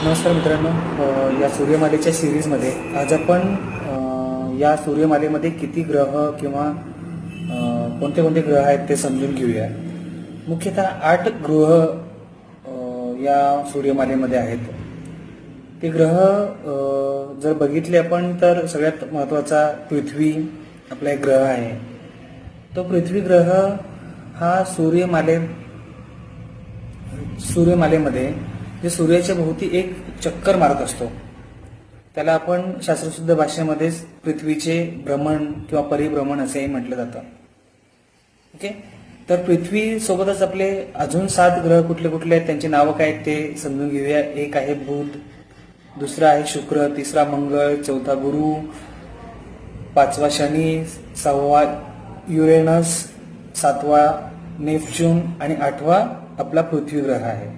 नमस्कार मित्रांनो, या सूर्यमालेच्या सिरीजमध्ये आज आपण या सूर्यमालेमध्ये किती ग्रह किंवा कोणते कोणते ग्रह आहेत ते समजून घेऊया. मुख्यतः 8 ग्रह या सूर्यमालेमध्ये आहेत. ते ग्रह जर बघितले आपण तर सगळ्यात महत्त्वाचा पृथ्वी आपला एक ग्रह आहे. तो पृथ्वी ग्रह हा सूर्यमालेमध्ये जे सूर्याच्या भोवती एक चक्कर मारत असतो त्याला आपण शास्त्रशुद्ध भाषेमध्ये पृथ्वीचे भ्रमण किंवा परिभ्रमण असेही म्हटलं जातं. ओके, तर पृथ्वी सोबतच आपले अजून 7 ग्रह कुठले कुठले आहेत त्यांची नावं काय आहेत ते समजून घेऊया. एक आहे बुध, दुसरा आहे शुक्र, तिसरा मंगळ, चौथा गुरु, 5वा शनी, 6वा युरेनस, 7वा नेपच्यून आणि 8वा आपला पृथ्वी ग्रह आहे.